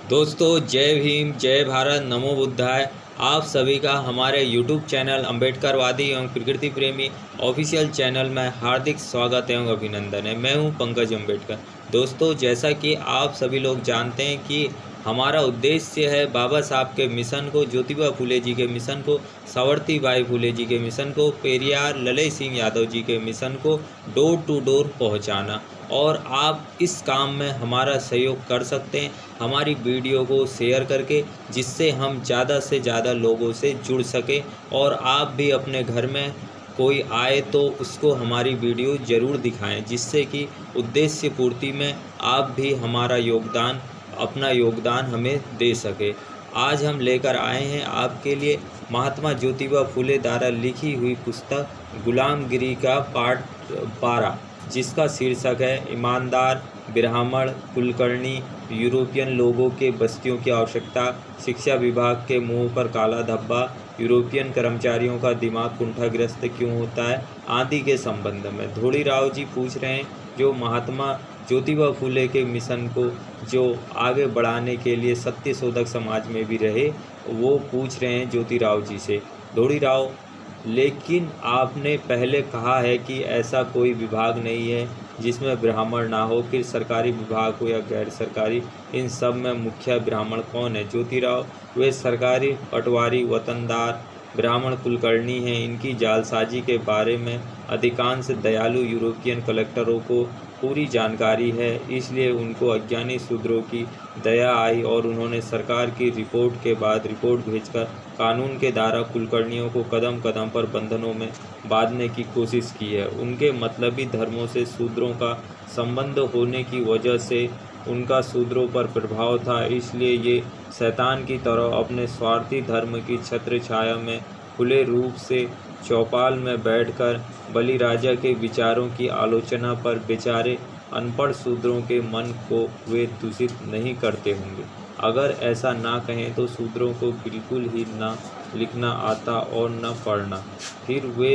दोस्तों जय भीम, जय भारत, नमो बुद्धाय। आप सभी का हमारे YouTube चैनल अम्बेडकरवादी एवं प्रकृति प्रेमी ऑफिशियल चैनल में हार्दिक स्वागत एवं अभिनंदन है। मैं हूं पंकज अम्बेडकर। दोस्तों जैसा कि आप सभी लोग जानते हैं कि हमारा उद्देश्य है बाबा साहब के मिशन को, ज्योतिबा फुले जी के मिशन को, सावित्रीबाई फुले जी के मिशन को, पेरियार ललई सिंह यादव जी के मिशन को डोर टू डोर पहुंचाना। और आप इस काम में हमारा सहयोग कर सकते हैं हमारी वीडियो को शेयर करके, जिससे हम ज़्यादा से ज़्यादा लोगों से जुड़ सकें। और आप भी अपने घर में कोई आए तो उसको हमारी वीडियो ज़रूर दिखाएं, जिससे कि उद्देश्य पूर्ति में आप भी हमारा योगदान, अपना योगदान हमें दे सके। आज हम लेकर आए हैं आपके लिए महात्मा ज्योतिबा फुले द्वारा लिखी हुई पुस्तक गुलामगिरी का पार्ट 12, जिसका शीर्षक है ईमानदार, ब्राह्मण, कुलकर्णी, यूरोपियन लोगों के बस्तियों की आवश्यकता, शिक्षा विभाग के मुंह पर काला धब्बा, यूरोपियन कर्मचारियों का दिमाग कुंठाग्रस्त क्यों होता है आदि के संबंध में। धोड़ी राव जी पूछ रहे हैं, जो महात्मा ज्योतिबा फुले के मिशन को जो आगे बढ़ाने के लिए सत्य शोधक समाज में भी रहे, वो पूछ रहे हैं ज्योतिराव जी से। धोड़ी राव, लेकिन आपने पहले कहा है कि ऐसा कोई विभाग नहीं है जिसमें ब्राह्मण ना हो, फिर सरकारी विभाग हो या गैर सरकारी, इन सब में मुखिया ब्राह्मण कौन है? ज्योतिराव, वे सरकारी पटवारी वतनदार ब्राह्मण कुलकर्णी हैं। इनकी जालसाजी के बारे में अधिकांश दयालु यूरोपियन कलेक्टरों को पूरी जानकारी है, इसलिए उनको अज्ञानी शूद्रों की दया आई और उन्होंने सरकार की रिपोर्ट के बाद रिपोर्ट भेजकर कानून के द्वारा कुलकर्णियों को कदम कदम पर बंधनों में बांधने की कोशिश की है। उनके मतलबी धर्मों से शूद्रों का संबंध होने की वजह से उनका शूद्रों पर प्रभाव था, इसलिए ये शैतान की तरह अपने स्वार्थी धर्म की छत्र छाया में खुले रूप से चौपाल में बैठकर बलिराजा के विचारों की आलोचना पर बेचारे अनपढ़ शूद्रों के मन को वे दूषित नहीं करते होंगे। अगर ऐसा ना कहें तो शूद्रों को बिल्कुल ही ना लिखना आता और न पढ़ना, फिर वे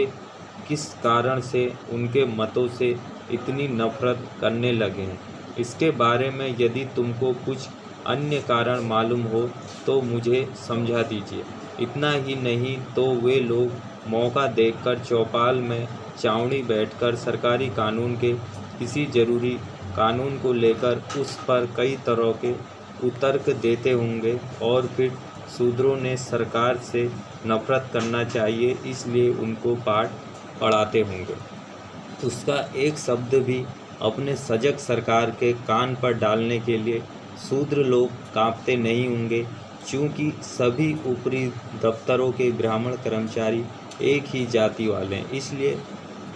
किस कारण से उनके मतों से इतनी नफरत करने लगे हैं? इसके बारे में यदि तुमको कुछ अन्य कारण मालूम हो तो मुझे समझा दीजिए। इतना ही नहीं तो वे लोग मौका देखकर चौपाल में चावड़ी बैठकर सरकारी कानून के किसी जरूरी कानून को लेकर उस पर कई तरह के कुतर्क देते होंगे और फिर शूद्रों ने सरकार से नफरत करना चाहिए इसलिए उनको पाठ पढ़ाते होंगे। उसका एक शब्द भी अपने सजग सरकार के कान पर डालने के लिए शूद्र लोग कांपते नहीं होंगे, क्योंकि सभी ऊपरी दफ्तरों के ब्राह्मण कर्मचारी एक ही जाति वाले हैं। इसलिए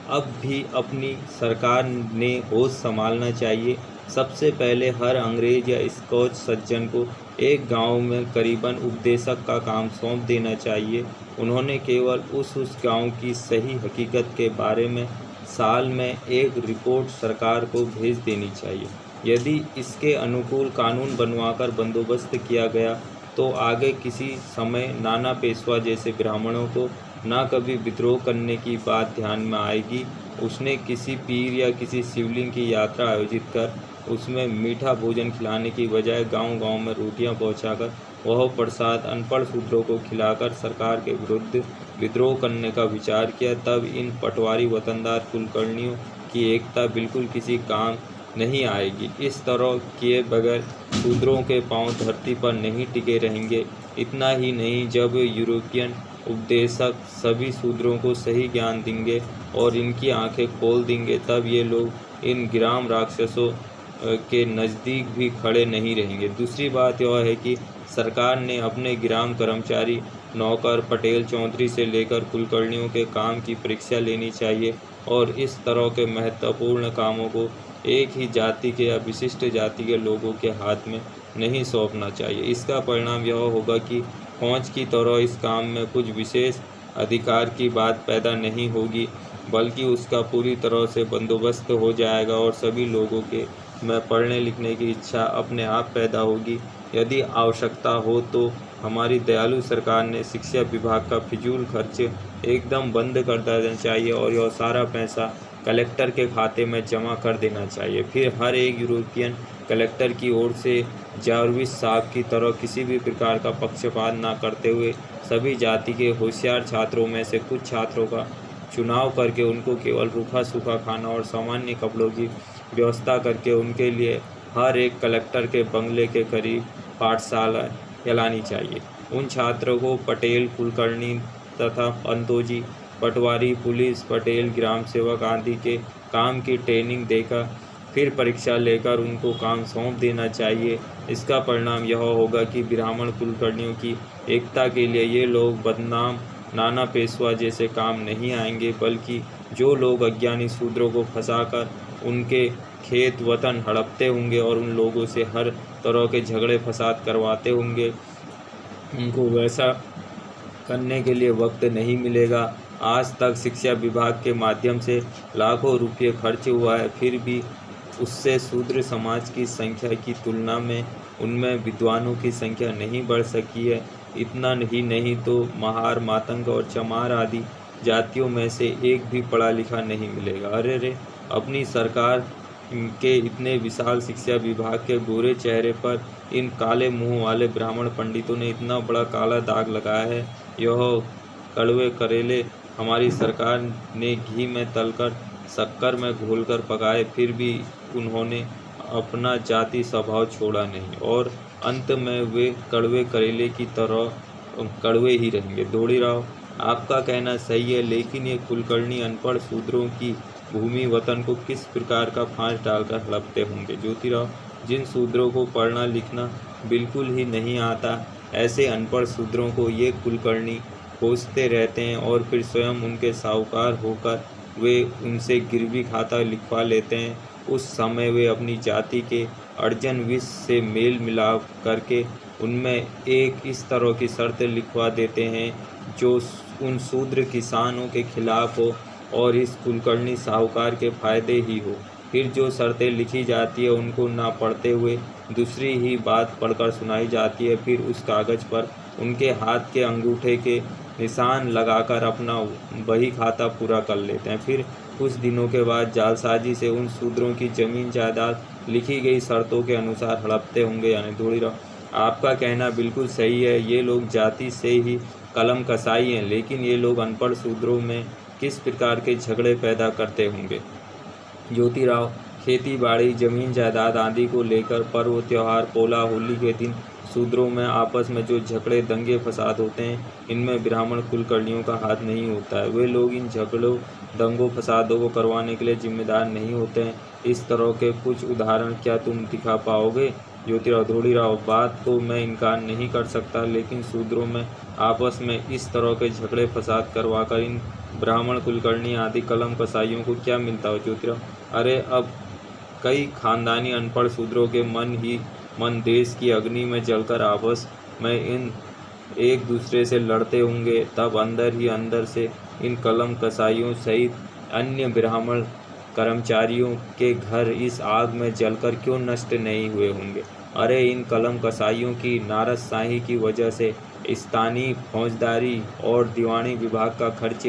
अब भी अपनी सरकार ने होश संभालना चाहिए। सबसे पहले हर अंग्रेज या स्कॉच सज्जन को एक गांव में करीबन उपदेशक का काम सौंप देना चाहिए। उन्होंने केवल उस गांव की सही हकीकत के बारे में साल में एक रिपोर्ट सरकार को भेज देनी चाहिए। यदि इसके अनुकूल कानून बनवाकर बंदोबस्त किया गया तो आगे किसी समय नाना पेशवा जैसे ब्राह्मणों को ना कभी विद्रोह करने की बात ध्यान में आएगी। उसने किसी पीर या किसी शिवलिंग की यात्रा आयोजित कर उसमें मीठा भोजन खिलाने की बजाय गांव-गांव में रोटियां पहुंचाकर वह प्रसाद अनपढ़ शूद्रों को खिलाकर सरकार के विरुद्ध विद्रोह करने का विचार किया, तब इन पटवारी वतनदार कुलकर्णियों की एकता बिल्कुल किसी काम नहीं आएगी। इस तरह किए बगैर शूद्रों के पांव धरती पर नहीं टिके रहेंगे। इतना ही नहीं, जब यूरोपियन उपदेशक सभी शूद्रों को सही ज्ञान देंगे और इनकी आंखें खोल देंगे, तब ये लोग इन ग्राम राक्षसों के नज़दीक भी खड़े नहीं रहेंगे। दूसरी बात यह है कि सरकार ने अपने ग्राम कर्मचारी, नौकर, पटेल, चौधरी से लेकर कुलकर्णियों के काम की परीक्षा लेनी चाहिए और इस तरह के महत्वपूर्ण कामों को एक ही जाति के या विशिष्ट जाति के लोगों के हाथ में नहीं सौंपना चाहिए। इसका परिणाम यह होगा कि फौज की तरह इस काम में कुछ विशेष अधिकार की बात पैदा नहीं होगी, बल्कि उसका पूरी तरह से बंदोबस्त हो जाएगा और सभी लोगों के में पढ़ने लिखने की इच्छा अपने आप पैदा होगी। यदि आवश्यकता हो तो हमारी दयालु सरकार ने शिक्षा विभाग का फिजूल खर्च एकदम बंद कर देना चाहिए और यह सारा पैसा कलेक्टर के खाते में जमा कर देना चाहिए। फिर हर एक यूरोपियन कलेक्टर की ओर से जारविस साहब की तरह किसी भी प्रकार का पक्षपात न करते हुए सभी जाति के होशियार छात्रों में से कुछ छात्रों का चुनाव करके उनको केवल रूखा सूखा खाना और सामान्य कपड़ों की व्यवस्था करके उनके लिए हर एक कलेक्टर के बंगले के करीब पाठशाला चलानी चाहिए। उन छात्रों को पटेल, कुलकर्णी तथा अंतोजी, पटवारी, पुलिस, पटेल, ग्राम सेवक आदि के काम की ट्रेनिंग देकर फिर परीक्षा लेकर उनको काम सौंप देना चाहिए। इसका परिणाम यह होगा कि ब्राह्मण कुलकर्णियों की एकता के लिए ये लोग बदनाम नाना पेशवा जैसे काम नहीं आएंगे, बल्कि जो लोग अज्ञानी शूद्रों को फंसाकर उनके खेत वतन हड़पते होंगे और उन लोगों से हर तरह के झगड़े फसाद करवाते होंगे, उनको वैसा करने के लिए वक्त नहीं मिलेगा। आज तक शिक्षा विभाग के माध्यम से लाखों रुपये खर्च हुआ है, फिर भी उससे शूद्र समाज की संख्या की तुलना में उनमें विद्वानों की संख्या नहीं बढ़ सकी है। इतना ही नहीं तो महार, मातंग और चमार आदि जातियों में से एक भी पढ़ा लिखा नहीं मिलेगा। अरे रे, अपनी सरकार के इतने विशाल शिक्षा विभाग के गोरे चेहरे पर इन काले मुंह वाले ब्राह्मण पंडितों ने इतना बड़ा काला दाग लगाया है। यह कड़वे करेले हमारी सरकार ने घी में तलकर शक्कर में घोलकर पकाए, फिर भी उन्होंने अपना जाति स्वभाव छोड़ा नहीं और अंत में वे कड़वे करेले की तरह कड़वे ही रहेंगे। दौड़ीराव, आपका कहना सही है, लेकिन ये कुलकर्णी अनपढ़ शूद्रों की भूमि वतन को किस प्रकार का फांस डालकर हड़पते होंगे। ज्योतिराव, जिन शूद्रों को पढ़ना लिखना बिल्कुल ही नहीं आता, ऐसे अनपढ़ शूद्रों को ये कुलकर्णी खोजते रहते हैं और फिर स्वयं उनके साहूकार होकर वे उनसे गिरवी खाता लिखवा लेते हैं। उस समय वे अपनी जाति के अर्जन विष से मेल मिलाप करके उनमें एक इस तरह की शर्त लिखवा देते हैं जो उन शूद्र किसानों के खिलाफ हो और इस कुलकर्णी साहूकार के फायदे ही हो। फिर जो शर्तें लिखी जाती है उनको ना पढ़ते हुए दूसरी ही बात पढ़कर सुनाई जाती है। फिर उस कागज़ पर उनके हाथ के अंगूठे के निशान लगाकर अपना बही खाता पूरा कर लेते हैं। फिर कुछ दिनों के बाद जालसाजी से उन शूद्रों की जमीन जायदाद लिखी गई शर्तों के अनुसार हड़पते होंगे। यानी धोड़ीराव, आपका कहना बिल्कुल सही है, ये लोग जाति से ही कलम कसाई हैं, लेकिन ये लोग अनपढ़ शूद्रों में किस प्रकार के झगड़े पैदा करते होंगे। ज्योतिराव, खेती बाड़ी, जमीन जायदाद आदि को लेकर पर्व त्योहार, पोला, होली के दिन शूद्रों में आपस में जो झगड़े दंगे फसाद होते हैं, इनमें ब्राह्मण कुलकर्णियों का हाथ नहीं होता है। वे लोग इन झगड़ों दंगों फसादों को करवाने के लिए जिम्मेदार नहीं होते हैं। इस तरह के कुछ उदाहरण क्या तुम दिखा पाओगे। ज्योतिराव, धोड़ीराव, बात को मैं इनकार नहीं कर सकता, लेकिन शूद्रों में आपस में इस तरह के झगड़े फसाद करवाकर इन ब्राह्मण कुलकर्णी आदि कलम कसाइयों को क्या मिलता हो। ज्योतिराव, अरे अब कई खानदानी अनपढ़ शूद्रों के मन ही मन देश की अग्नि में जलकर आपस में इन एक दूसरे से लड़ते होंगे, तब अंदर ही अंदर से इन कलम कसाइयों सहित अन्य ब्राह्मण कर्मचारियों के घर इस आग में जलकर क्यों नष्ट नहीं हुए होंगे। अरे इन कलम कसाइयों की नाराजशाही की वजह से स्थानीय फौजदारी और दीवानी विभाग का खर्च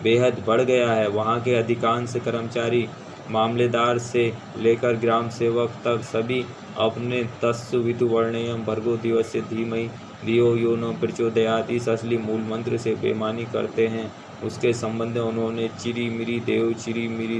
बेहद बढ़ गया है। वहाँ के अधिकांश कर्मचारी मामलेदार से लेकर ग्राम सेवक तक सभी अपने तस्सु वितुवर्णयम भर्गो दिवस्य धीमहि धियो यो न प्रचोदयात् इस असली मूल मंत्र से बेईमानी करते हैं। उसके संबंध में उन्होंने चिरी मिरी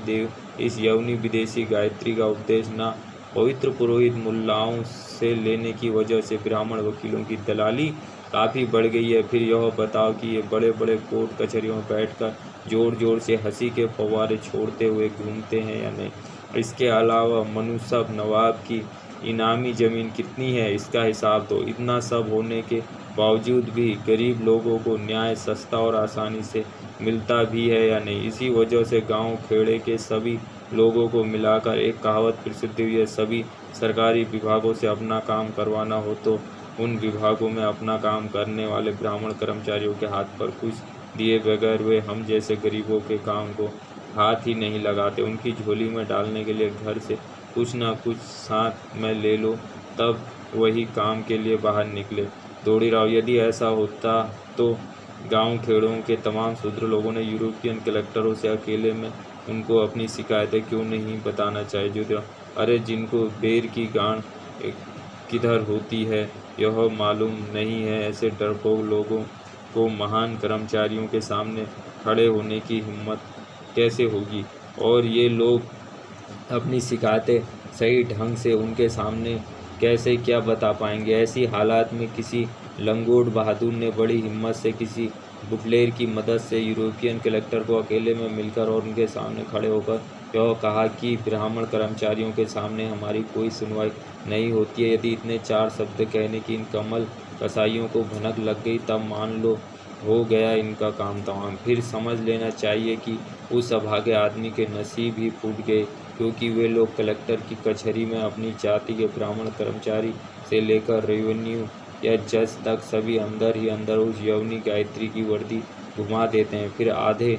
देव इस यवनी विदेशी गायत्री का उपदेश न पवित्र पुरोहित मुल्लाओं से लेने की वजह से ब्राह्मण वकीलों की दलाली काफ़ी बढ़ गई है। फिर यह बताओ कि ये बड़े बड़े कोर्ट कचहरियों में बैठकर जोर जोर से हंसी के फव्वारे छोड़ते हुए घूमते हैं या नहीं। इसके अलावा मनुसब नवाब की इनामी ज़मीन कितनी है, इसका हिसाब दो। इतना सब होने के बावजूद भी गरीब लोगों को न्याय सस्ता और आसानी से मिलता भी है या नहीं। इसी वजह से गांव खेड़े के सभी लोगों को मिलाकर एक कहावत प्रसिद्ध हुई है, सभी सरकारी विभागों से अपना काम करवाना हो तो उन विभागों में अपना काम करने वाले ब्राह्मण कर्मचारियों के हाथ पर कुछ दिए बगैर वे हम जैसे गरीबों के काम को हाथ ही नहीं लगाते। उनकी झोली में डालने के लिए घर से कुछ ना कुछ साथ में ले लो, तब वही काम के लिए बाहर निकले। दौड़ीराव, यदि ऐसा होता तो गांव खेड़ों के तमाम शूद्र लोगों ने यूरोपियन कलेक्टरों से अकेले में उनको अपनी शिकायतें क्यों नहीं बताना चाहिए। ज्योतिराव, अरे जिनको बेर की गांठ किधर होती है यह मालूम नहीं है। ऐसे डरपोक लोगों को महान कर्मचारियों के सामने खड़े होने की हिम्मत कैसे होगी, और ये लोग अपनी शिकायतें सही ढंग से उनके सामने कैसे क्या बता पाएंगे। ऐसी हालात में किसी लंगोट बहादुर ने बड़ी हिम्मत से किसी बुटलेर की मदद से यूरोपियन कलेक्टर को अकेले में मिलकर और उनके सामने खड़े होकर यह कहा कि ब्राह्मण कर्मचारियों के सामने हमारी कोई सुनवाई नहीं होती है। यदि इतने 4 शब्द कहने की इन कमल कसाईयों को भनक लग गई तब मान लो हो गया इनका काम तमाम। फिर समझ लेना चाहिए कि उस अभागे आदमी के नसीब ही फूट गए, क्योंकि वे लोग कलेक्टर की कचहरी में अपनी जाति के ब्राह्मण कर्मचारी से लेकर रेवेन्यू या जज तक सभी अंदर ही अंदर उस यवनी गायत्री की वर्दी घुमा देते हैं। फिर आधे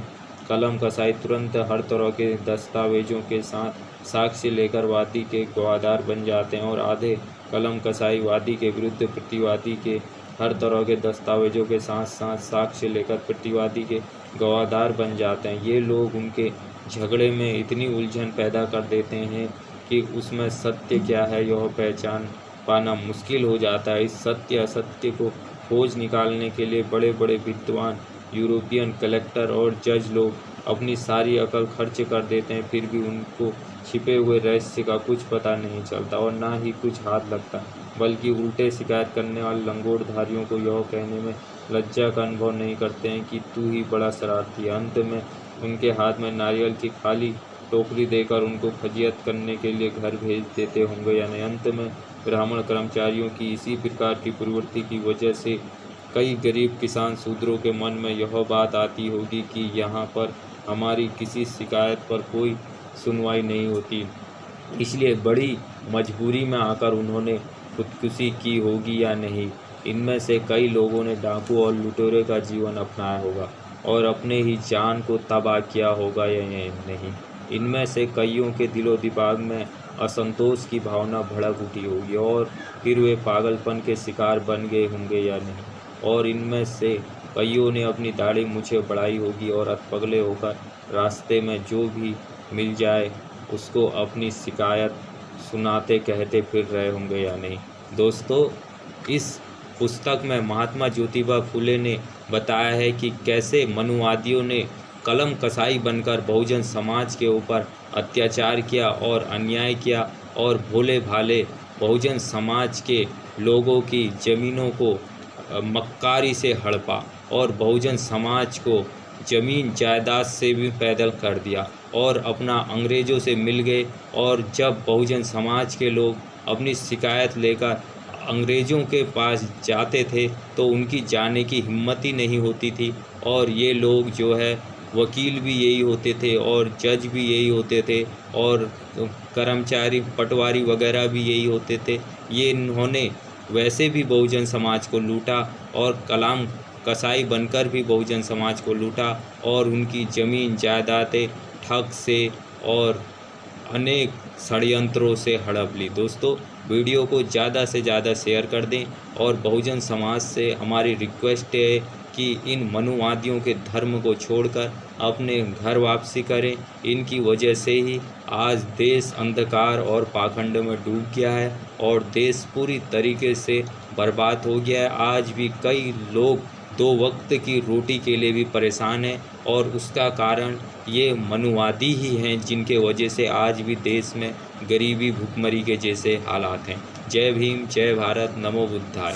कलम कसाई तुरंत हर तरह के दस्तावेजों के साथ साक्ष्य लेकर वादी के गवाहदार बन जाते हैं, और आधे कलम कसाई वादी के विरुद्ध प्रतिवादी के हर तरह के दस्तावेजों के साथ साथ साक्ष्य लेकर प्रतिवादी के गवाहदार बन जाते हैं। ये लोग उनके झगड़े में इतनी उलझन पैदा कर देते हैं कि उसमें सत्य क्या है यह पहचान पाना मुश्किल हो जाता है। इस सत्य असत्य को खोज निकालने के लिए बड़े बड़े विद्वान यूरोपियन कलेक्टर और जज लोग अपनी सारी अकल खर्च कर देते हैं, फिर भी उनको छिपे हुए रहस्य का कुछ पता नहीं चलता और ना ही कुछ हाथ लगता, बल्कि उल्टे शिकायत करने वाले लंगोटधारियों को यह कहने में लज्जा का अनुभव नहीं करते हैं कि तू ही बड़ा शरारती है। अंत में उनके हाथ में नारियल की खाली टोकरी देकर उनको फजीयत करने के लिए घर भेज देते होंगे या नहीं। अंत में ब्राह्मण कर्मचारियों की इसी प्रकार की प्रवृत्ति की वजह से कई गरीब किसान शूद्रों के मन में यह बात आती होगी कि यहाँ पर हमारी किसी शिकायत पर कोई सुनवाई नहीं होती, इसलिए बड़ी मजबूरी में आकर उन्होंने खुदकुशी की होगी या नहीं। इनमें से कई लोगों ने डाकू और लुटेरे का जीवन अपनाया होगा और अपने ही जान को तबाह किया होगा या नहीं। इनमें से कईयों के दिलो दिमाग में असंतोष की भावना भड़क उठी होगी और फिर वे पागलपन के शिकार बन गए होंगे या नहीं। और इनमें से कईयों ने अपनी दाढ़ी मूछें बढ़ाई होगी और अधपगले होकर रास्ते में जो भी मिल जाए उसको अपनी शिकायत सुनाते कहते फिर रहे होंगे या नहीं। दोस्तों, इस पुस्तक में महात्मा ज्योतिबा फुले ने बताया है कि कैसे मनुवादियों ने कलम कसाई बनकर बहुजन समाज के ऊपर अत्याचार किया और अन्याय किया और भोले भाले बहुजन समाज के लोगों की ज़मीनों को मक्कारी से हड़पा और बहुजन समाज को ज़मीन जायदाद से भी पैदल कर दिया और अपना अंग्रेज़ों से मिल गए। और जब बहुजन समाज के लोग अपनी शिकायत लेकर अंग्रेज़ों के पास जाते थे तो उनकी जाने की हिम्मत ही नहीं होती थी, और ये लोग जो है वकील भी यही होते थे और जज भी यही होते थे और कर्मचारी पटवारी वगैरह भी यही होते थे। ये इन्होंने वैसे भी बहुजन समाज को लूटा और कलम कसाई बनकर भी बहुजन समाज को लूटा और उनकी ज़मीन जायदादें ठग से और अनेक षड्यंत्रों से हड़प ली। दोस्तों, वीडियो को ज़्यादा से ज़्यादा शेयर कर दें और बहुजन समाज से हमारी रिक्वेस्ट है कि इन मनुवादियों के धर्म को छोड़कर अपने घर वापसी करें। इनकी वजह से ही आज देश अंधकार और पाखंड में डूब गया है और देश पूरी तरीके से बर्बाद हो गया है। आज भी कई लोग 2 वक्त की रोटी के लिए भी परेशान हैं और उसका कारण ये मनुवादी ही हैं, जिनके वजह से आज भी देश में गरीबी भुखमरी के जैसे हालात हैं। जय भीम, जय भारत, नमो बुद्धाय।